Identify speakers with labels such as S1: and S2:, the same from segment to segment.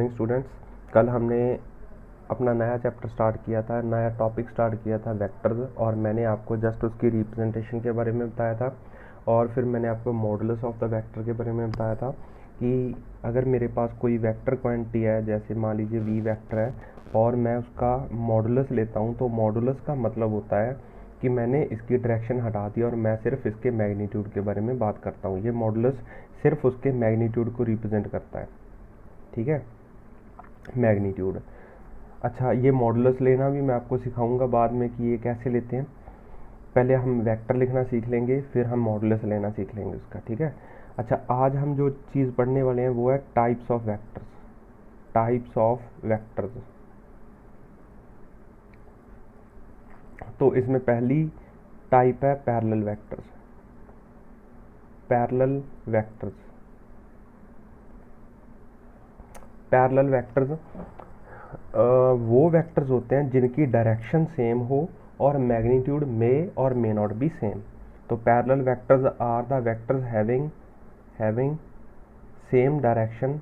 S1: Morning students. कल हमने अपना नया चैप्टर स्टार्ट किया था, नया टॉपिक स्टार्ट किया था वेक्टर्स, और मैंने आपको जस्ट उसकी रिप्रेजेंटेशन के बारे में बताया था। और फिर मैंने आपको मॉडुलस ऑफ द वेक्टर के बारे में बताया था कि अगर मेरे पास कोई वेक्टर क्वांटिटी है, जैसे मान लीजिए वी वेक्टर है, और मैं उसका मॉडुलस लेता हूँ, तो मॉडुलस का मतलब होता है कि मैंने इसकी डायरेक्शन हटा दी और मैं सिर्फ इसके मैग्नीट्यूड के बारे में बात करता हूँ। ये मॉडुलस सिर्फ उसके मैग्नीट्यूड को रिप्रेजेंट करता है, ठीक है, मैग्नीट्यूड। अच्छा, ये मॉडुलस लेना भी मैं आपको सिखाऊंगा बाद में कि ये कैसे लेते हैं। पहले हम वेक्टर लिखना सीख लेंगे, फिर हम मॉडुलस लेना सीख लेंगे उसका, ठीक है। अच्छा, आज हम जो चीज़ पढ़ने वाले हैं वो है types of vectors. Types of vectors, तो इसमें पहली टाइप है parallel vectors. Parallel vectors, parallel vectors वो वेक्टर्स होते हैं जिनकी डायरेक्शन सेम हो और magnitude may or may not be same. तो parallel vectors are the vectors having same direction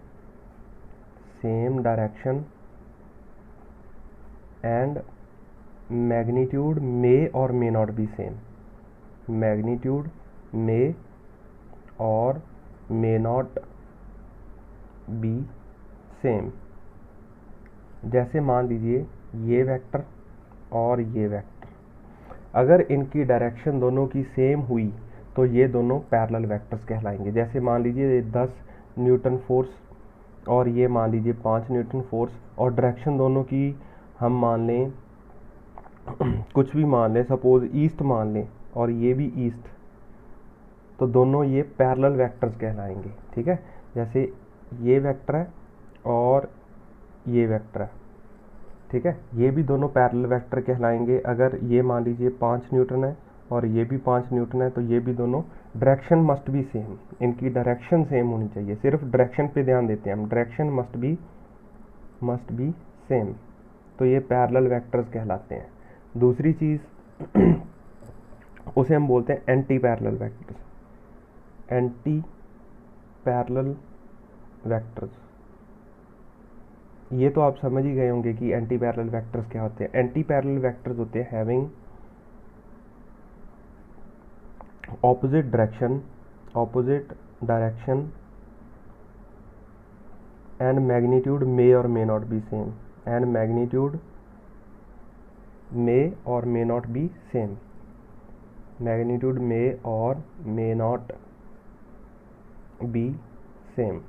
S1: and magnitude may or may not be same. Magnitude may or may not be same. जैसे मान लीजिए ये vector और ये vector, अगर इनकी direction दोनों की सेम हुई तो ये दोनों पैरेलल वेक्टर्स कहलाएंगे। जैसे मान लीजिए 10 न्यूटन फोर्स और ये मान लीजिए 5 न्यूटन फोर्स, और डायरेक्शन दोनों की हम मान लें कुछ भी मान लें, सपोज ईस्ट मान लें और ये भी ईस्ट, तो दोनों ये पैरेलल वेक्टर्स कहलाएंगे, ठीक है। जैसे ये वेक्टर है और ये वेक्टर है, ठीक है, ये भी दोनों पैरेलल वेक्टर कहलाएंगे। अगर ये मान लीजिए 5 न्यूटन है और ये भी 5 न्यूटन है, तो ये भी दोनों, डायरेक्शन मस्ट बी सेम, इनकी डायरेक्शन सेम होनी चाहिए। सिर्फ डायरेक्शन पे ध्यान देते हैं हम, डायरेक्शन मस्ट बी सेम, तो ये पैरेलल वेक्टर्स कहलाते हैं। दूसरी चीज़ उसे हम बोलते हैं anti parallel vectors. Anti parallel vectors, ये तो आप समझ ही गए होंगे कि एंटी पैरेलल वेक्टर्स क्या होते हैं। एंटी पैरेलल वेक्टर्स होते हैं having opposite direction and magnitude may or may not be same. And magnitude may or may not be same. Magnitude may or may not be same,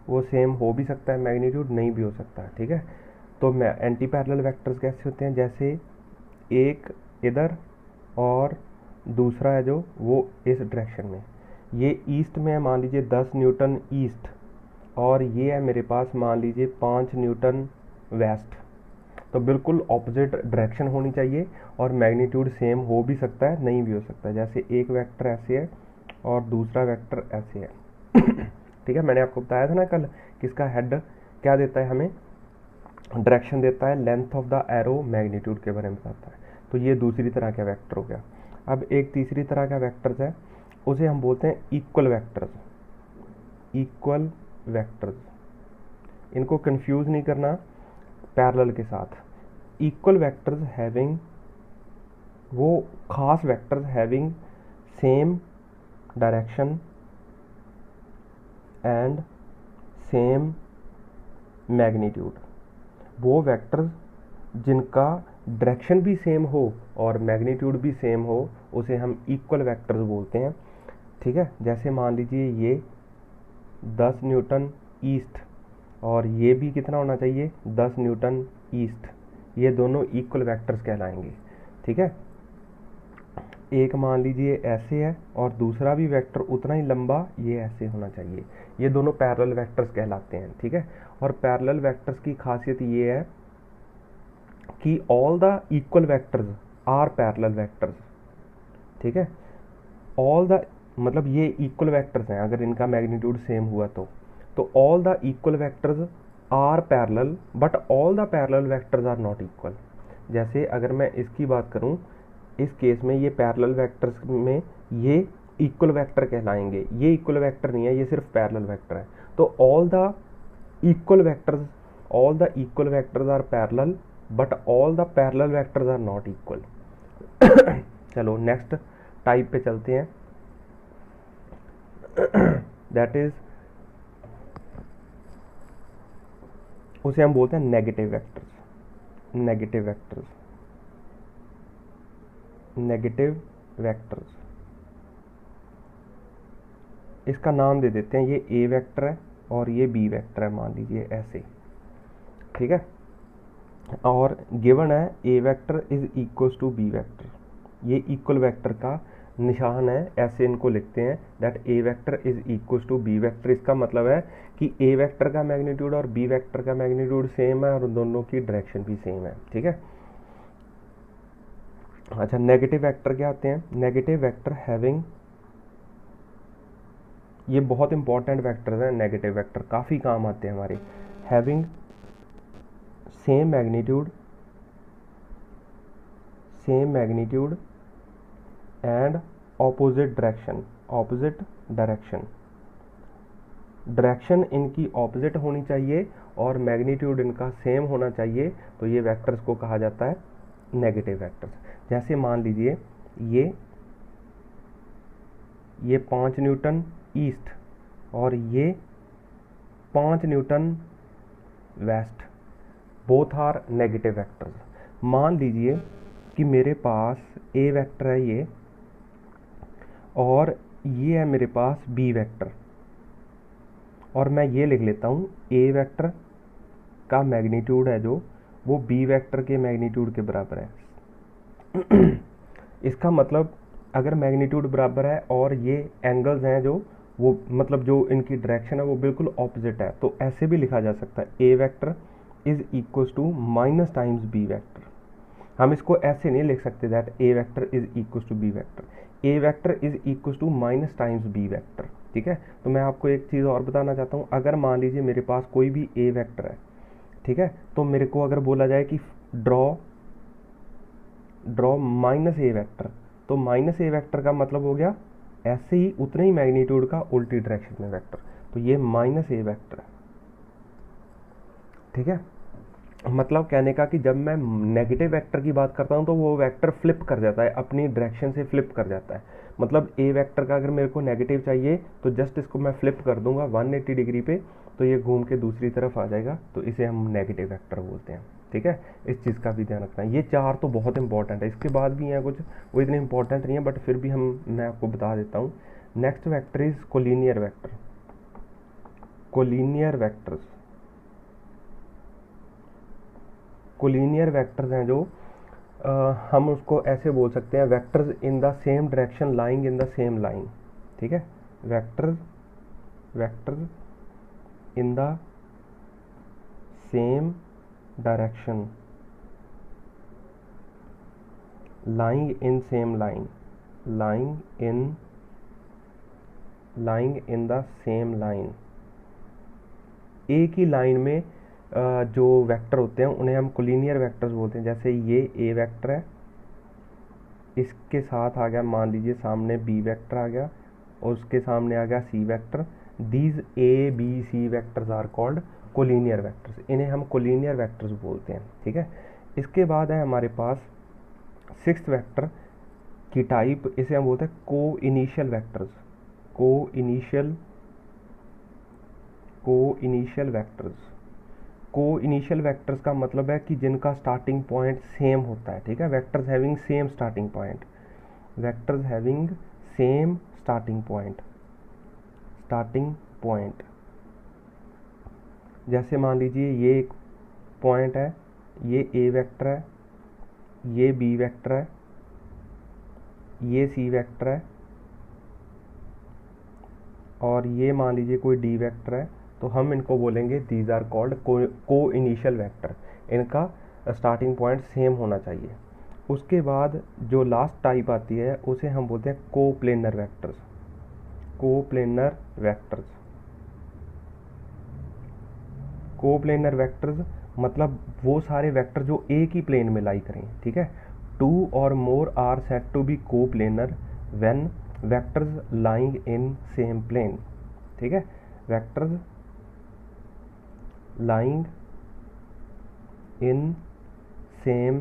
S1: वो same हो भी सकता है, मैग्नीट्यूड नहीं भी हो सकता है, ठीक है। तो एंटी पैरेलल वेक्टर्स कैसे होते हैं, जैसे एक इधर और दूसरा है जो वो इस डायरेक्शन में, ये ईस्ट में है मान लीजिए 10 न्यूटन ईस्ट, और ये है मेरे पास मान लीजिए 5 न्यूटन वेस्ट, तो बिल्कुल ऑपोजिट डायरेक्शन होनी चाहिए और मैग्नीट्यूड सेम हो भी सकता है, नहीं भी हो सकता है। जैसे एक वेक्टर ऐसे है और दूसरा वेक्टर ऐसे है ठीक है। मैंने आपको बताया था ना कल, किसका हेड क्या देता है हमें, डायरेक्शन देता है, length of the arrow magnitude के बारे में बताता है। तो ये दूसरी तरह का वेक्टर हो गया। अब एक तीसरी तरह का वेक्टर्स है, उसे हम बोलते हैं इक्वल वेक्टर्स। इक्वल वेक्टर्स, इनको कंफ्यूज नहीं करना पैरेलल के साथ। इक्वल वेक्टर्स हैविंग, वो खास vectors having same direction and same magnitude. वो वेक्टर्स जिनका डायरेक्शन भी सेम हो और मैग्नीट्यूड भी सेम हो, उसे हम इक्वल वेक्टर्स बोलते हैं, ठीक है। जैसे मान लीजिए ये 10 न्यूटन ईस्ट और ये भी कितना होना चाहिए, 10 न्यूटन ईस्ट, ये दोनों इक्वल वेक्टर्स कहलाएंगे, ठीक है। एक मान लीजिए ऐसे है और दूसरा भी वेक्टर उतना ही लंबा, ये ऐसे होना चाहिए, ये दोनों पैरेलल वेक्टर्स कहलाते हैं, ठीक है। और पैरेलल वेक्टर्स की खासियत ये है कि all the equal vectors are parallel vectors, ठीक है। ऑल द मतलब ये इक्वल वेक्टर्स हैं, अगर इनका मैग्नीट्यूड सेम हुआ तो all the equal vectors are parallel, but all the parallel vectors are not equal. जैसे अगर मैं इसकी बात करूं, इस केस में ये पैरेलल वेक्टर्स में ये इक्वल वेक्टर कहलाएंगे, ये इक्वल वेक्टर नहीं है, ये सिर्फ पैरेलल वेक्टर है। तो all the equal vectors all the equal vectors are parallel but all the parallel vectors are not equal. चलो नेक्स्ट टाइप पे चलते हैं, दैट इज उसे हम बोलते हैं negative vectors. Negative vectors, negative vectors, इसका नाम दे देते हैं, ये ए वेक्टर है और ये बी वेक्टर है, मान लीजिए ऐसे, ठीक है। और गिवन है A vector is equals to B vector, ये इक्वल वेक्टर का निशान है, ऐसे इनको लिखते हैं that A vector is equals to B vector. इसका मतलब है कि ए वेक्टर का मैग्नीट्यूड और बी वेक्टर का मैग्नीट्यूड सेम है और दोनों की डायरेक्शन भी सेम है, ठीक है। अच्छा, नेगेटिव वेक्टर क्या आते हैं? नेगेटिव वेक्टर हैविंग, ये बहुत इंपॉर्टेंट वेक्टर्स हैं, नेगेटिव वेक्टर काफ़ी काम आते हैं हमारे। Having same magnitude, same magnitude and opposite direction, opposite direction, direction इनकी ऑपोजिट होनी चाहिए और मैग्नीट्यूड इनका सेम होना चाहिए, तो ये वेक्टर्स को कहा जाता है नेगेटिव वेक्टर्स। जैसे मान लीजिए ये 5 न्यूटन ईस्ट और ये 5 newton west, both are negative vectors. मान लीजिए कि मेरे पास ए वेक्टर है ये और ये है मेरे पास बी वेक्टर, और मैं ये लिख लेता हूँ ए वेक्टर का मैग्नीट्यूड है जो वो बी वेक्टर के मैग्नीट्यूड के बराबर है। इसका मतलब अगर मैग्नीट्यूड बराबर है और ये एंगल्स हैं जो वो मतलब जो इनकी डायरेक्शन है वो बिल्कुल ऑपोजिट है, तो ऐसे भी लिखा जा सकता है A vector is equals to minus times B vector. हम इसको ऐसे नहीं लिख सकते that A vector is equals to B vector, A vector is equals to minus times B vector, ठीक है। तो मैं आपको एक चीज़ और बताना चाहता हूँ, अगर मान लीजिए मेरे पास कोई भी ए वेक्टर है, ठीक है, तो मेरे को अगर बोला जाए कि ड्रॉ माइनस ए वेक्टर, तो माइनस ए वेक्टर का मतलब हो गया ऐसे ही उतने ही मैग्नीट्यूड का उल्टी डायरेक्शन में वेक्टर, तो ये माइनस ए वेक्टर है, ठीक है। मतलब कहने का कि जब मैं नेगेटिव वेक्टर की बात करता हूँ तो वो वेक्टर फ्लिप कर जाता है, अपनी डायरेक्शन से फ्लिप कर जाता है। मतलब ए वेक्टर का अगर मेरे को नेगेटिव चाहिए तो जस्ट इसको मैं फ्लिप कर दूंगा 180 डिग्री पे, तो ये घूम के दूसरी तरफ आ जाएगा, तो इसे हम नेगेटिव वेक्टर बोलते हैं, ठीक है। इस चीज़ का भी ध्यान रखना है। ये 4 तो बहुत इंपॉर्टेंट है, इसके बाद भी हैं कुछ वो इतने इंपॉर्टेंट नहीं है, बट फिर भी मैं आपको बता देता हूँ। Next vector is collinear vector. Collinear vectors, collinear vectors हैं जो हम उसको ऐसे बोल सकते हैं vectors in the same direction lying in the same line, ठीक है। Vectors in the same direction lying in same line, lying in the same line. एक ही लाइन में जो वेक्टर होते हैं उन्हें हम कोलिनियर वेक्टर्स बोलते हैं। जैसे ये ए वेक्टर है, इसके साथ आ गया मान लीजिए सामने बी वेक्टर आ गया और उसके सामने आ गया C vector. These A B C vectors are called collinear vectors, इन्हें हम कोलिनियर वेक्टर्स बोलते हैं, ठीक है। इसके बाद है हमारे पास 6th वेक्टर की टाइप, इसे हम बोलते हैं को इनिशियल वेक्टर्स। को इनिशियल वेक्टर्स, को इनिशियल वेक्टर्स का मतलब है कि जिनका स्टार्टिंग पॉइंट सेम होता है, ठीक है। Vectors having same starting point, vectors having same starting point. जैसे मान लीजिए ये एक पॉइंट है, ये ए वेक्टर है, ये बी वेक्टर है, ये सी वेक्टर है और ये मान लीजिए कोई डी वेक्टर है, तो हम इनको बोलेंगे दीज आर कॉल्ड को इनिशियल वेक्टर। इनका स्टार्टिंग पॉइंट सेम होना चाहिए। उसके बाद जो लास्ट टाइप आती है उसे हम बोलते हैं coplanar vectors. Coplanar vectors, coplanar vectors मतलब वो सारे वेक्टर जो एक ही प्लेन में लाई करें, ठीक है। 2 और more are said to be coplanar when vectors lying in same plane, ठीक है। Vectors lying in same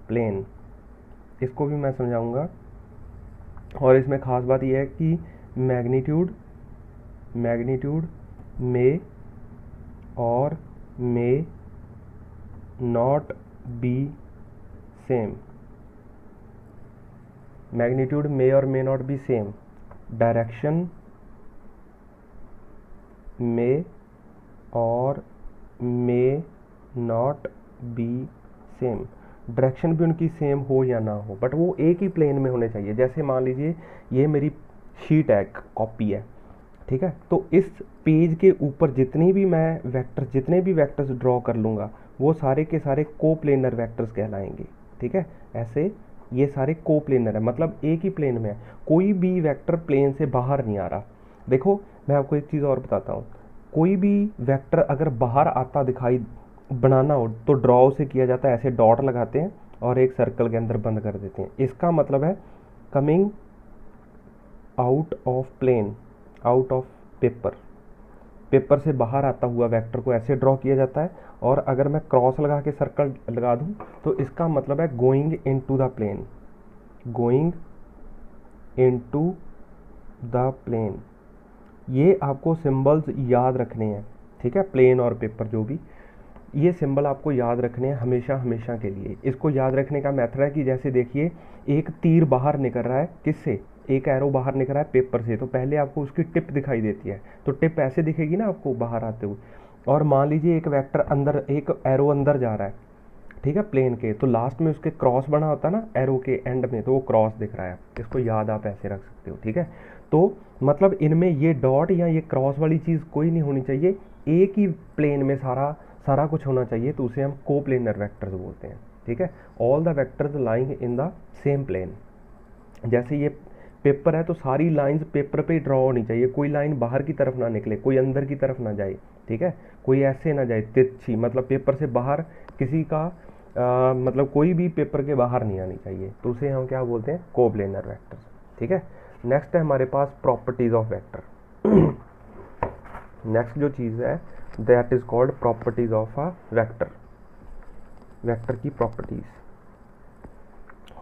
S1: plane, इसको भी मैं समझाऊंगा। और इसमें खास बात यह है कि magnitude may or may not be same, magnitude may or may not be same, direction may or may not be same, direction भी उनकी सेम हो या ना हो, बट वो एक ही प्लेन में होने चाहिए। जैसे मान लीजिए ये मेरी शीट है, कॉपी है, ठीक है, तो इस पेज के ऊपर जितने भी वेक्टर्स ड्रॉ कर लूँगा वो सारे के सारे कोप्लेनर वेक्टर्स कहलाएंगे, ठीक है। ऐसे ये सारे कोप्लेनर है, मतलब एक ही प्लेन में है, कोई भी वेक्टर प्लेन से बाहर नहीं आ रहा। देखो मैं आपको एक चीज़ और बताता हूँ, कोई भी वेक्टर अगर बाहर आता दिखाई बनाना हो तो ड्रॉ से किया जाता है, ऐसे डॉट लगाते हैं और एक सर्कल के अंदर बंद कर देते हैं। इसका मतलब है coming out of plane, out of paper से बाहर आता हुआ वेक्टर को ऐसे ड्रॉ किया जाता है। और अगर मैं क्रॉस लगा के सर्कल लगा दूं तो इसका मतलब है going into the plane, going into the plane. ये आपको सिंबल्स याद रखने हैं, ठीक है, प्लेन और पेपर जो भी, ये सिंबल आपको याद रखने हैं हमेशा हमेशा के लिए। इसको याद रखने का मेथड है कि जैसे देखिए एक तीर बाहर निकल रहा है, किससे, एक एरो बाहर निकल रहा है पेपर से, तो पहले आपको उसकी टिप दिखाई देती है, तो टिप ऐसे दिखेगी ना आपको बाहर आते हुए। और मान लीजिए एक वेक्टर अंदर, एक एरो अंदर जा रहा है, ठीक है, प्लेन के, तो लास्ट में उसके क्रॉस बना होता है ना एरो के एंड में, तो वो क्रॉस दिख रहा है, इसको याद आप ऐसे रख सकते हो, ठीक है। तो मतलब इनमें ये डॉट या ये क्रॉस वाली चीज़ कोई नहीं होनी चाहिए, एक ही प्लेन में सारा कुछ होना चाहिए, तो उसे हम कोप्लेनर वेक्टर्स बोलते हैं, ठीक है। All the vectors lying in the same plane. जैसे ये पेपर है तो सारी लाइंस पेपर पे ड्रॉ होनी चाहिए, कोई लाइन बाहर की तरफ ना निकले, कोई अंदर की तरफ ना जाए, ठीक है, कोई ऐसे ना जाए तिरछी, मतलब पेपर से बाहर किसी का मतलब कोई भी पेपर के बाहर नहीं आनी चाहिए, तो उसे हम क्या बोलते हैं, कोप्लेनर वेक्टर्स, ठीक है। नेक्स्ट है हमारे पास प्रॉपर्टीज ऑफ वेक्टर। नेक्स्ट जो चीज़ है that is called properties of a vector, vector की प्रॉपर्टीज।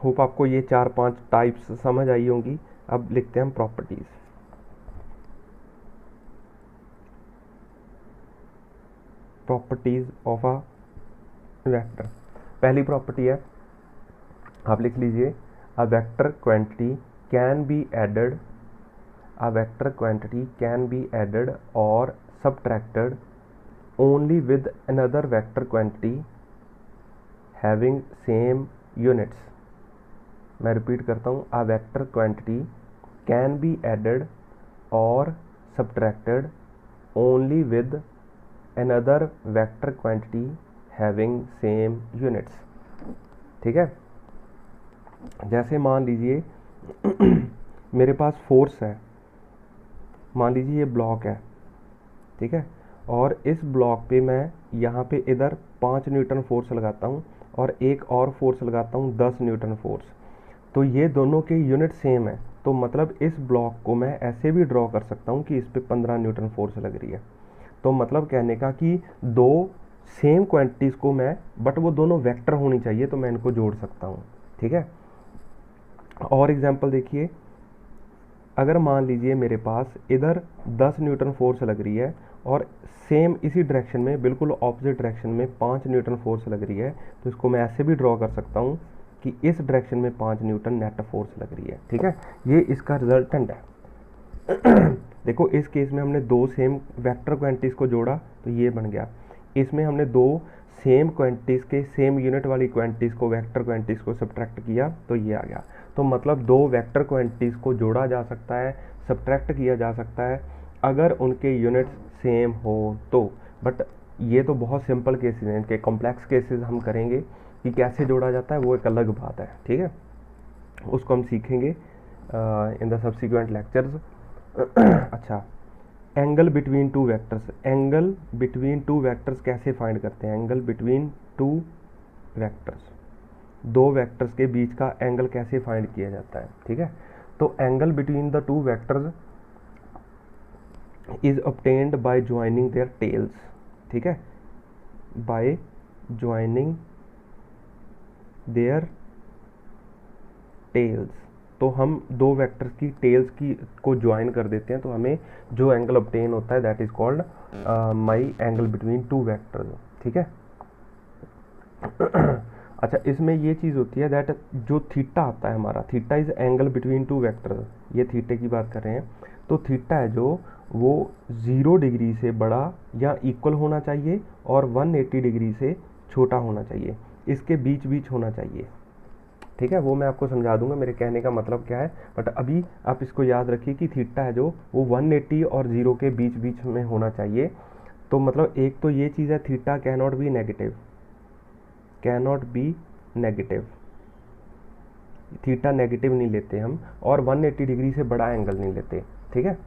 S1: होप आपको ये 4-5 टाइप्स समझ आई होंगी। अब लिखते हैं हम properties. Properties of a vector, पहली प्रॉपर्टी है, आप लिख लीजिए, a vector quantity can be added, a vector quantity can be added or subtracted only with another vector quantity having same units. मैं रिपीट करता हूँ, a vector quantity can be added or subtracted only with another vector quantity having same units, ठीक है। जैसे मान लीजिए मेरे पास force है, मान लीजिए ये ब्लॉक है, ठीक है, और इस ब्लॉक पे मैं यहाँ पे इधर 5 न्यूटन फोर्स लगाता हूँ और एक और फोर्स लगाता हूँ 10 न्यूटन फोर्स, तो ये दोनों के यूनिट सेम है, तो मतलब इस ब्लॉक को मैं ऐसे भी ड्रॉ कर सकता हूँ कि इस पे 15 न्यूटन फोर्स लग रही है। तो मतलब कहने का कि दो सेम क्वांटिटीज़ को मैं, बट वो दोनों वेक्टर होनी चाहिए, तो मैं इनको जोड़ सकता हूँ, ठीक है। और एग्जांपल देखिए, अगर मान लीजिए मेरे पास इधर 10 न्यूटन फोर्स लग रही है और सेम इसी डायरेक्शन में, बिल्कुल ऑपोजिट डायरेक्शन में 5 न्यूटन फोर्स लग रही है, तो इसको मैं ऐसे भी ड्रॉ कर सकता हूँ कि इस डायरेक्शन में 5 न्यूटन नेट फोर्स लग रही है, ठीक है। ये इसका रिजल्टेंट है। देखो इस केस में हमने दो सेम वेक्टर क्वांटिटीज़ को जोड़ा तो ये बन गया, इसमें हमने दो सेम क्वांटिटीज़ के सेम यूनिट वाली क्वांटिटीज़ को, वेक्टर क्वांटिटीज़ को सब्ट्रैक्ट किया तो ये आ गया। तो मतलब दो वेक्टर क्वांटिटीज़ को जोड़ा जा सकता है, सब्ट्रैक्ट किया जा सकता है अगर उनके यूनिट्स सेम हो तो। बट ये तो बहुत सिंपल केसेस हैं, इनके कॉम्प्लेक्स केसेस हम करेंगे कि कैसे जोड़ा जाता है, वो एक अलग बात है, ठीक है, उसको हम सीखेंगे इन द सब्सिक्वेंट लेक्चर्स। अच्छा, angle between two vectors, angle between two vectors कैसे फाइंड करते हैं, एंगल बिटवीन टू वेक्टर्स, दो वेक्टर्स के बीच का एंगल कैसे फाइंड किया जाता है, ठीक है। तो angle between the two vectors is obtained by joining there tales, ठीक है, बाय ज्वाइनिंग देयर टेल्स। तो हम दो वेक्टर्स की टेल्स की को ज्वाइन कर देते हैं तो हमें जो एंगल ऑब्टेन होता है that is called my angle between two vectors. ठीक है। अच्छा, इसमें ये चीज़ होती है दैट जो थीटा आता है हमारा, theta is angle between two vectors, ये थीटे की बात कर रहे हैं। तो थीटा है जो वो 0 डिग्री से बड़ा या इक्वल होना चाहिए और 180 डिग्री से छोटा होना चाहिए, इसके बीच बीच होना चाहिए। ठीक है, वो मैं आपको समझा दूंगा मेरे कहने का मतलब क्या है, बट अभी आप इसको याद रखिए कि थीटा है जो वो 180 और 0 के बीच बीच में होना चाहिए। तो मतलब एक तो ये चीज़ है, theta cannot be negative, cannot be negative, theta negative नहीं लेते हम, और 180 डिग्री से बड़ा एंगल नहीं लेते। ठीक है।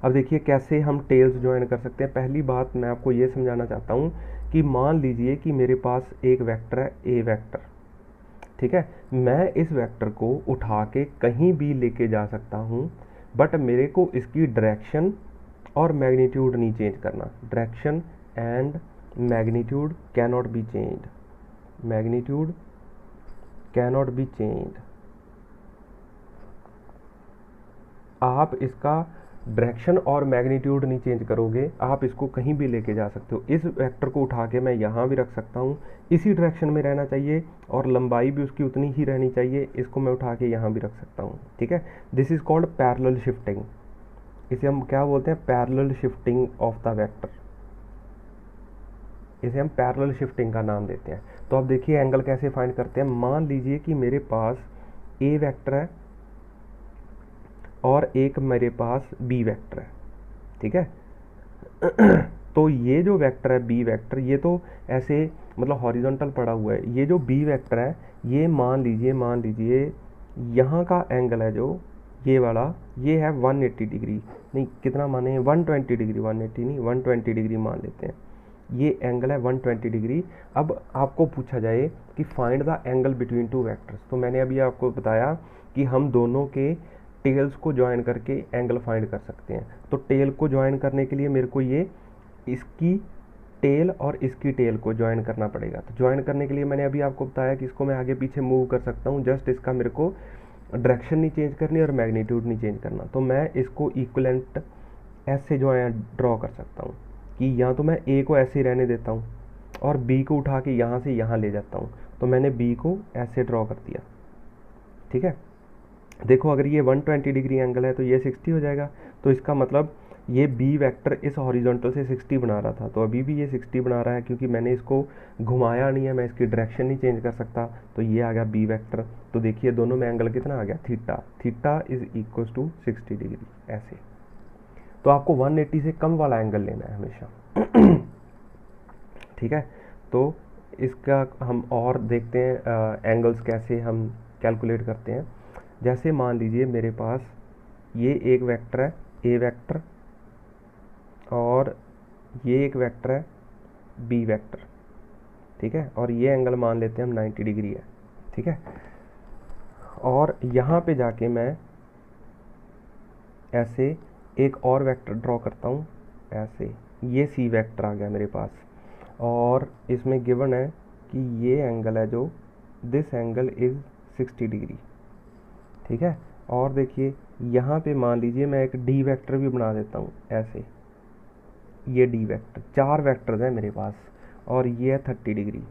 S1: अब देखिए कैसे हम टेल्स ज्वाइन कर सकते हैं। पहली बात मैं आपको ये समझाना चाहता हूँ कि मान लीजिए कि मेरे पास एक वेक्टर है, ए वेक्टर। ठीक है, मैं इस वेक्टर को उठा के कहीं भी लेके जा सकता हूँ, बट मेरे को इसकी डायरेक्शन और मैग्नीट्यूड नहीं चेंज करना। Direction and magnitude cannot be changed, magnitude cannot be changed. आप इसका डायरेक्शन और मैग्नीट्यूड नहीं चेंज करोगे, आप इसको कहीं भी लेके जा सकते हो। इस वेक्टर को उठा के मैं यहाँ भी रख सकता हूँ, इसी डायरेक्शन में रहना चाहिए और लंबाई भी उसकी उतनी ही रहनी चाहिए, इसको मैं उठा के यहाँ भी रख सकता हूँ। ठीक है, this is called parallel shifting. इसे हम क्या बोलते हैं, parallel shifting of the vector, इसे हम पैरेलल शिफ्टिंग का नाम देते हैं। तो अब देखिए एंगल कैसे फाइंड करते हैं। मान लीजिए कि मेरे पास ए वेक्टर है और एक मेरे पास बी वेक्टर है। ठीक है। तो ये जो वेक्टर है बी वेक्टर, ये तो ऐसे मतलब हॉरिजॉन्टल पड़ा हुआ है। ये जो बी वेक्टर है ये मान लीजिए यहाँ का एंगल है जो ये वाला, ये है 180 डिग्री, नहीं कितना माने 120 डिग्री, 180 नहीं 120 डिग्री मान लेते हैं। ये एंगल है 120 डिग्री। अब आपको पूछा जाए कि find the angle between two vectors, तो मैंने अभी आपको बताया कि हम दोनों के टेल्स को ज्वाइन करके एंगल फाइंड कर सकते हैं। तो टेल को ज्वाइन करने के लिए मेरे को ये इसकी टेल और इसकी टेल को ज्वाइन करना पड़ेगा। तो ज्वाइन करने के लिए मैंने अभी आपको बताया कि इसको मैं आगे पीछे मूव कर सकता हूँ, जस्ट इसका मेरे को डायरेक्शन नहीं चेंज करनी और मैग्नीट्यूड नहीं चेंज करना। तो मैं इसको इक्विवेलेंट ऐसे जो है ड्रॉ कर सकता हूँ कि या तो मैं ए को ऐसे ही रहने देता हूँ और बी को उठा के यहाँ से यहाँ ले जाता हूँ। तो मैंने बी को ऐसे ड्रॉ कर दिया। ठीक है, देखो अगर ये 120 डिग्री एंगल है तो ये 60 हो जाएगा। तो इसका मतलब ये बी वेक्टर इस हॉरिजॉन्टल से 60 बना रहा था, तो अभी भी ये 60 बना रहा है क्योंकि मैंने इसको घुमाया नहीं है, मैं इसकी डायरेक्शन नहीं चेंज कर सकता। तो ये आ गया बी वेक्टर। तो देखिए दोनों में एंगल कितना आ गया, theta, theta is equal to 60 degree ऐसे। तो आपको 180 से कम वाला एंगल लेना है हमेशा। ठीक है, तो इसका हम और देखते हैं एंगल्स कैसे हम कैलकुलेट करते हैं। जैसे मान लीजिए मेरे पास ये एक वेक्टर है ए वेक्टर और ये एक वेक्टर है बी वेक्टर। ठीक है, और ये एंगल मान लेते हैं हम 90 डिग्री है। ठीक है, और यहाँ पे जाके मैं ऐसे एक और वेक्टर ड्रॉ करता हूँ ऐसे, ये सी वेक्टर आ गया मेरे पास और इसमें गिवन है कि ये एंगल है जो दिस एंगल इज 60 डिग्री। ठीक है, और देखिए यहाँ पे मान लीजिए मैं एक डी वेक्टर भी बना देता हूँ ऐसे, ये डी वेक्टर, 4 वेक्टर्स हैं मेरे पास और ये है 30 डिग्री।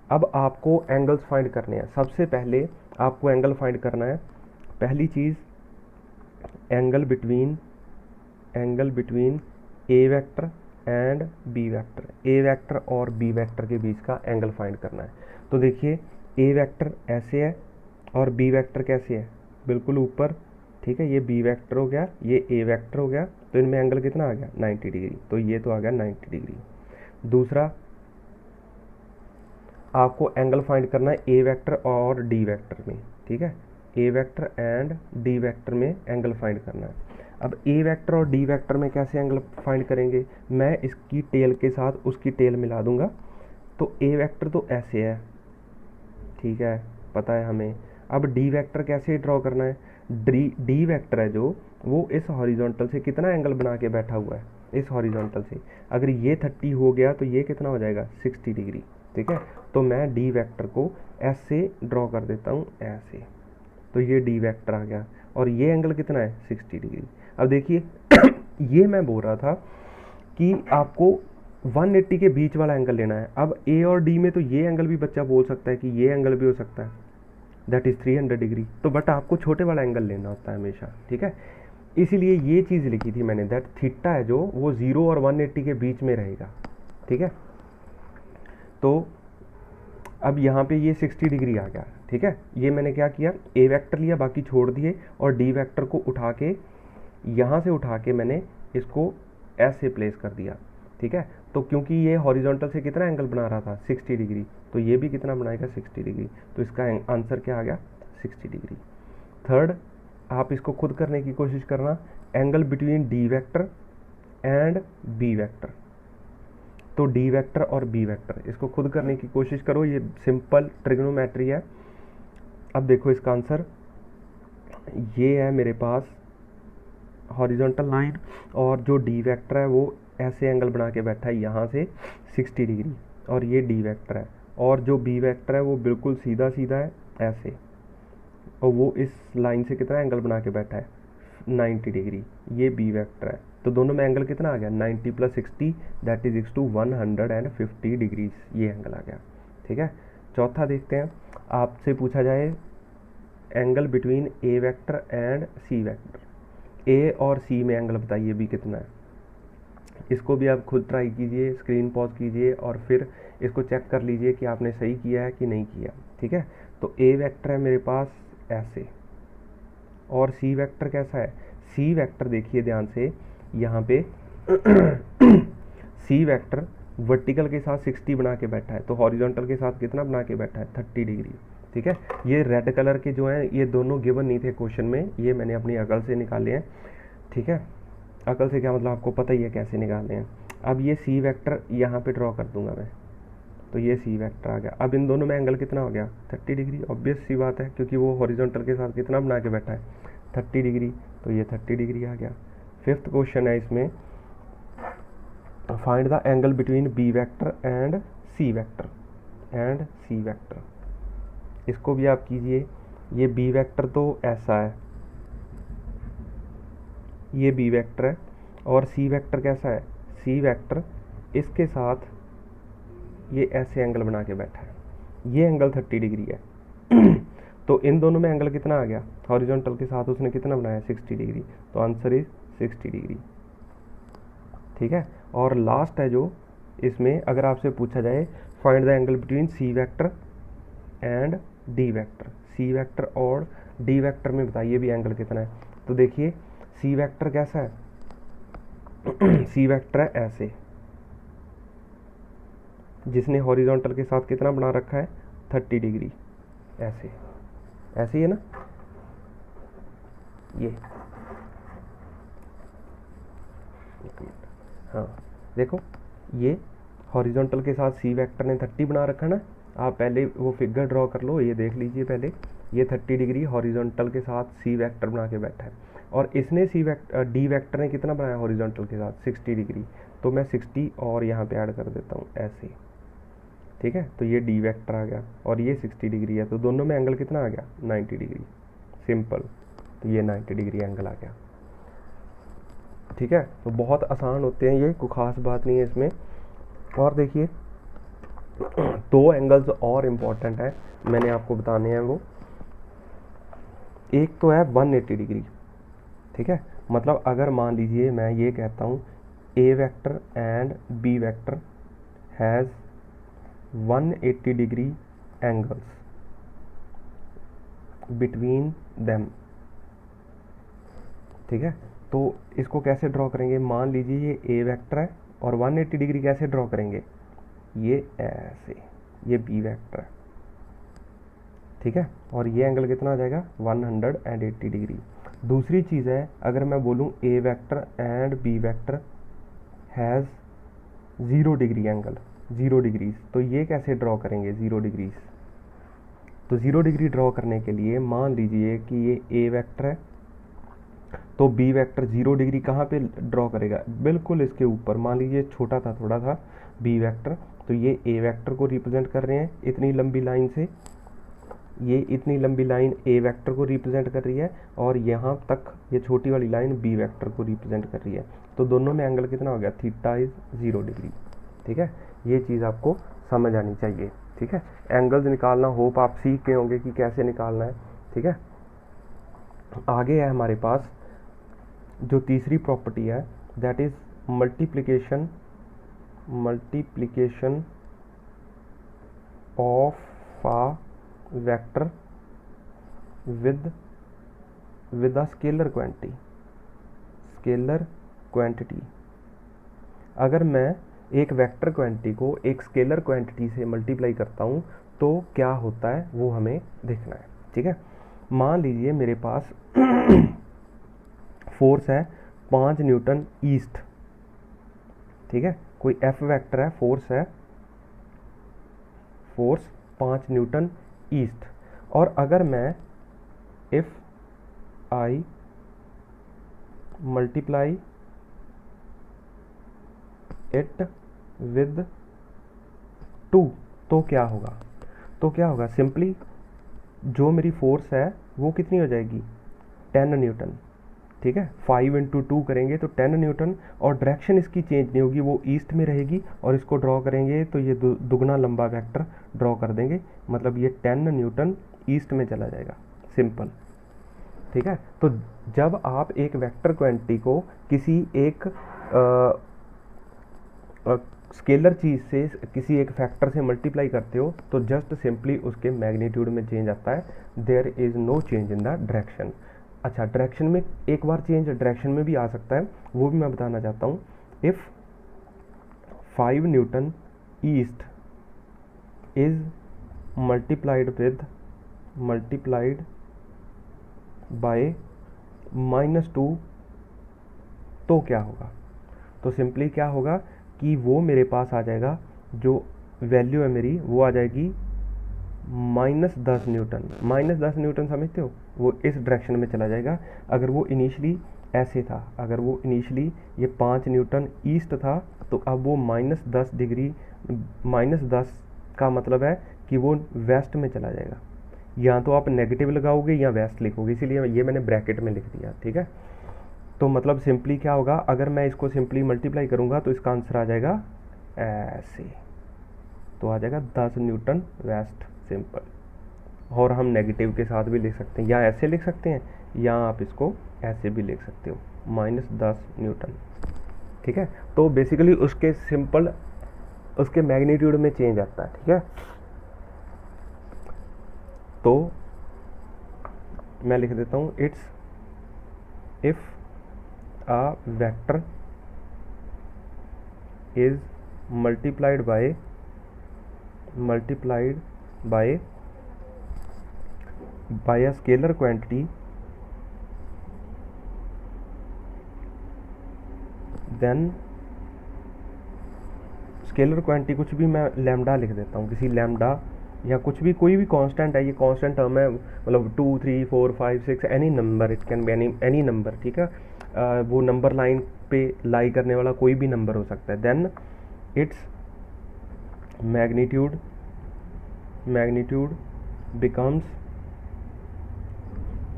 S1: अब आपको एंगल्स फाइंड करने हैं। सबसे पहले आपको एंगल फाइंड करना है, पहली चीज़ angle between A vector and B vector, A vector और बी वेक्टर के बीच का एंगल फाइंड करना है। तो देखिए ए वेक्टर ऐसे है और बी वेक्टर कैसे है, बिल्कुल ऊपर। ठीक है, ये बी वेक्टर हो गया, ये ए वेक्टर हो गया, तो इनमें एंगल कितना आ गया 90 डिग्री। तो ये तो आ गया 90 डिग्री। दूसरा आपको एंगल फाइंड करना है ए वेक्टर और डी वेक्टर में। ठीक है, A vector and D vector में एंगल फाइंड करना है। अब ए वेक्टर और डी वेक्टर में कैसे एंगल फाइंड करेंगे, मैं इसकी टेल के साथ उसकी टेल मिला दूंगा। तो ए वेक्टर तो ऐसे है, ठीक है, पता है हमें। अब डी वेक्टर कैसे ड्रॉ करना है, डी वेक्टर है जो वो इस हॉरिजॉन्टल से कितना एंगल बना के बैठा हुआ है, इस हॉरिजॉन्टल से। अगर ये 30 हो गया तो ये कितना हो जाएगा 60 डिग्री। ठीक है, तो मैं डी वेक्टर को ऐसे ड्रॉ कर देता हूँ ऐसे, तो ये डी वेक्टर आ गया और ये एंगल कितना है 60 डिग्री। अब देखिए ये मैं बोल रहा था कि आपको 180 के बीच वाला एंगल लेना है। अब ए और डी में तो ये एंगल भी बच्चा बोल सकता है कि ये एंगल भी हो सकता है, दैट इज़ 300 डिग्री। तो बट आपको छोटे वाला एंगल लेना होता है हमेशा। ठीक है, इसीलिए ये चीज़ लिखी थी मैंने, दैट थीटा है जो वो 0 और 180 के बीच में रहेगा। ठीक है, तो अब यहाँ पे ये 60 डिग्री आ गया। ठीक है, ये मैंने क्या किया, ए वेक्टर लिया, बाकी छोड़ दिए, और डी वेक्टर को उठा के यहाँ से उठा के मैंने इसको ऐसे प्लेस कर दिया। ठीक है, तो क्योंकि ये हॉरिजॉन्टल से कितना एंगल बना रहा था 60 डिग्री, तो ये भी कितना बनाएगा 60 डिग्री। तो इसका आंसर क्या आ गया 60 डिग्री। थर्ड, आप इसको खुद करने की कोशिश करना, angle between D vector and B vector. तो डी वेक्टर और बी वेक्टर, इसको खुद करने की कोशिश करो, ये सिंपल ट्रिग्नोमेट्री है। अब देखो इसका आंसर, ये है मेरे पास हॉरिजॉन्टल लाइन, और जो डी वेक्टर है वो ऐसे एंगल बना के बैठा है यहाँ से 60 डिग्री, और ये डी वेक्टर है, और जो बी वेक्टर है वो बिल्कुल सीधा सीधा है ऐसे, और वो इस लाइन से कितना एंगल बना के बैठा है 90 डिग्री, ये बी वेक्टर है। तो दोनों में एंगल कितना आ गया 90 + 60 that is equal to 150 degrees, ये एंगल आ गया। ठीक है, चौथा देखते हैं, आपसे पूछा जाए angle between A vector and C vector, A और सी में एंगल बताइए भी कितना है। इसको भी आप खुद ट्राई कीजिए, स्क्रीन पॉज कीजिए और फिर इसको चेक कर लीजिए कि आपने सही किया है कि नहीं किया। ठीक है, तो ए वेक्टर है मेरे पास ऐसे, और सी वेक्टर कैसा है, सी वेक्टर देखिए ध्यान से यहाँ पे सी वेक्टर वर्टिकल के साथ 60 बना के बैठा है, तो हॉरिजॉन्टल के साथ कितना बना के बैठा है 30 डिग्री। ठीक है, ये रेड कलर के जो हैं ये दोनों गिवन नहीं थे क्वेश्चन में, ये मैंने अपनी अकल से निकाले हैं। ठीक है, अकल से क्या मतलब आपको पता ही है कैसे निकालने हैं। अब ये सी वेक्टर यहाँ पे ड्रॉ कर दूंगा मैं, तो ये सी वेक्टर आ गया। अब इन दोनों में एंगल कितना हो गया 30 डिग्री, ऑब्वियस सी बात है क्योंकि वो हॉरिजॉन्टल के साथ कितना बना के बैठा है 30 डिग्री, तो ये 30 डिग्री आ गया। फिफ्थ क्वेश्चन है इसमें, find the angle between B vector and C vector. इसको भी आप कीजिए, ये बी वेक्टर तो ऐसा है, ये बी वेक्टर है, और सी वेक्टर कैसा है, सी वेक्टर इसके साथ ये ऐसे एंगल बना के बैठा है, ये एंगल 30 डिग्री है तो इन दोनों में एंगल कितना आ गया, हॉरिजॉन्टल के साथ उसने कितना बनाया 60 डिग्री, तो आंसर इज 60 डिग्री। ठीक है, और लास्ट है जो इसमें, अगर आपसे पूछा जाए find the angle between C vector and D vector, C vector और डी वेक्टर में बताइए भी एंगल कितना है, तो देखिए सी वेक्टर कैसा है सी वेक्टर है ऐसे, जिसने हॉरिजॉन्टल के साथ कितना बना रखा है 30 डिग्री, ऐसे ऐसे ही है ना, ये हाँ देखो, ये हॉरिजॉन्टल के साथ सी वेक्टर ने 30 बना रखा है ना, आप पहले वो फिगर ड्रॉ कर लो, ये देख लीजिए पहले, ये 30 डिग्री हॉरिजॉन्टल के साथ सी वेक्टर बना के बैठा है, और इसने डी वेक्टर ने कितना बनाया हॉरिजॉन्टल के साथ 60 डिग्री, तो मैं 60 और यहाँ पे ऐड कर देता हूँ ऐसे। ठीक है, तो ये डी वेक्टर आ गया और ये 60 डिग्री है, तो दोनों में एंगल कितना आ गया 90 डिग्री, सिंपल, तो ये 90 डिग्री एंगल आ गया। ठीक है, तो बहुत आसान होते हैं ये, कोई खास बात नहीं है इसमें। और देखिए 2 एंगल्स और इम्पॉर्टेंट है मैंने आपको बताने हैं, वो एक तो है 180 डिग्री। ठीक है, मतलब अगर मान लीजिए मैं ये कहता हूँ A vector and B vector has 180 degree angles between them. ठीक है, तो इसको कैसे ड्रॉ करेंगे, मान लीजिए ये ए वेक्टर है और 180 डिग्री कैसे ड्रॉ करेंगे, ये ऐसे, ये बी वेक्टर है। ठीक है, और ये एंगल कितना आ जाएगा 180 डिग्री। दूसरी चीज़ है, अगर मैं बोलूँ A vector and B vector has 0 degree angle, 0 degrees, तो ये कैसे ड्रॉ करेंगे 0 डिग्रीज, तो 0 डिग्री ड्रॉ करने के लिए मान लीजिए कि ये ए वेक्टर है तो बी वेक्टर 0 डिग्री कहाँ पे ड्रॉ करेगा, बिल्कुल इसके ऊपर। मान लीजिए छोटा था, थोड़ा था बी वेक्टर, तो ये ए वेक्टर को रिप्रेजेंट कर रहे हैं इतनी लंबी लाइन से, ये इतनी लंबी लाइन ए वेक्टर को रिप्रेजेंट कर रही है, और यहाँ तक ये छोटी वाली लाइन बी वेक्टर को रिप्रेजेंट कर रही है। तो दोनों में एंगल कितना हो गया, थीटा इज 0 डिग्री। ठीक है, ये चीज़ आपको समझ आनी चाहिए। ठीक है, एंगल्स निकालना होप आप सीख गए होंगे कि कैसे निकालना है। ठीक है, आगे है हमारे पास जो तीसरी प्रॉपर्टी है, that is multiplication of a vector with a scalar quantity. अगर मैं एक वेक्टर क्वांटिटी को एक स्केलर क्वांटिटी से मल्टीप्लाई करता हूँ तो क्या होता है वो हमें देखना है। ठीक है, मान लीजिए मेरे पास फोर्स है 5 न्यूटन ईस्ट। ठीक है, कोई एफ वेक्टर है, फोर्स 5 न्यूटन ईस्ट, और अगर मैं if I multiply it with 2 तो क्या होगा, सिंपली जो मेरी फोर्स है वो कितनी हो जाएगी, 10 न्यूटन। ठीक है, 5 इंटू 2 करेंगे तो 10 न्यूटन, और डायरेक्शन इसकी चेंज नहीं होगी, वो ईस्ट में रहेगी, और इसको ड्रॉ करेंगे तो ये दुगना लंबा वेक्टर ड्रॉ कर देंगे, मतलब ये 10 न्यूटन ईस्ट में चला जाएगा, सिंपल। ठीक है, तो जब आप एक वेक्टर क्वांटिटी को किसी एक स्केलर चीज़ से, किसी एक फैक्टर से मल्टीप्लाई करते हो तो जस्ट सिंपली उसके मैग्नीट्यूड में चेंज आता है, there is no change in the direction. अच्छा, डायरेक्शन में एक बार चेंज डायरेक्शन में भी आ सकता है, वो भी मैं बताना चाहता हूँ। If 5 Newton east is multiplied by -2 तो क्या होगा, तो सिंपली क्या होगा कि वो मेरे पास आ जाएगा, जो वैल्यू है मेरी वो आ जाएगी -10 न्यूटन। -10 न्यूटन समझते हो, वो इस डायरेक्शन में चला जाएगा। अगर वो इनिशियली ऐसे था, अगर वो इनिशियली ये 5 न्यूटन ईस्ट था, तो अब वो -10 डिग्री, -10 का मतलब है कि वो वेस्ट में चला जाएगा। या तो आप नेगेटिव लगाओगे या वेस्ट लिखोगे, इसीलिए ये मैंने ब्रैकेट में लिख दिया। ठीक है, तो मतलब सिंपली क्या होगा, अगर मैं इसको सिंपली मल्टीप्लाई करूँगा तो इसका आंसर आ जाएगा ऐसे, तो आ जाएगा 10 न्यूटन वेस्ट, सिंपल। और हम नेगेटिव के साथ भी लिख सकते हैं, या ऐसे लिख सकते हैं, या आप इसको ऐसे भी लिख सकते हो, -10 न्यूटन। ठीक है, तो बेसिकली उसके सिंपल उसके मैग्नीट्यूड में चेंज आता है। ठीक है, तो मैं लिख देता हूँ, it's if a vector is multiplied by a scalar quantity, then scalar quantity कुछ भी मैं लैम्डा लिख देता हूँ, किसी लैम्डा या कुछ भी, कोई भी कांस्टेंट है, ये कांस्टेंट टर्म है, मतलब 2 3 4 5 6 any number, it can be any number. ठीक है, वो नंबर लाइन पे लाई करने वाला कोई भी नंबर हो सकता है। Then its magnitude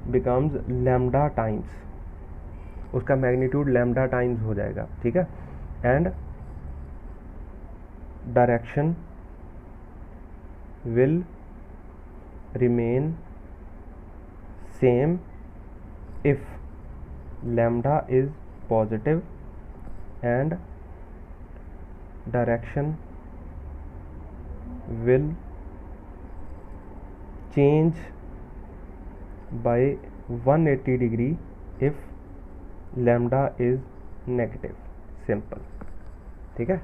S1: becomes lambda times, उसका मैग्नीट्यूड लैम्डा टाइम्स हो जाएगा। ठीक है, and direction will remain same if lambda is positive and direction will change by 180 degree if lambda is negative, simple। ठीक है,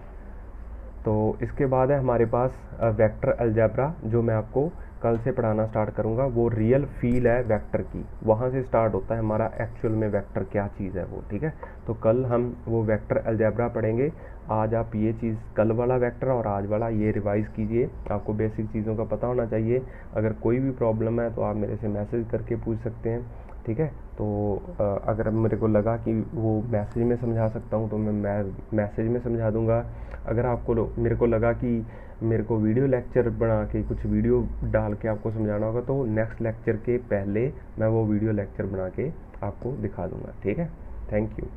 S1: तो इसके बाद है हमारे पास वेक्टर अलजेब्रा, जो मैं आपको कल से पढ़ाना स्टार्ट करूँगा। वो रियल फील है वेक्टर की, वहाँ से स्टार्ट होता है हमारा एक्चुअल में वेक्टर क्या चीज़ है वो। ठीक है, तो कल हम वो वेक्टर अलजेब्रा पढ़ेंगे। आज आप ये चीज़, कल वाला वेक्टर और आज वाला, ये रिवाइज़ कीजिए, आपको बेसिक चीज़ों का पता होना चाहिए। अगर कोई भी प्रॉब्लम है तो आप मेरे से मैसेज करके पूछ सकते हैं। ठीक है। तो अगर मेरे को लगा कि वो मैसेज में समझा सकता हूँ तो मैं मैसेज में समझा दूँगा। अगर आपको मेरे को लगा कि मेरे को वीडियो लेक्चर बना के कुछ वीडियो डाल के आपको समझाना होगा तो नेक्स्ट लेक्चर के पहले मैं वो वीडियो लेक्चर बना के आपको दिखा दूँगा। ठीक है, थैंक यू।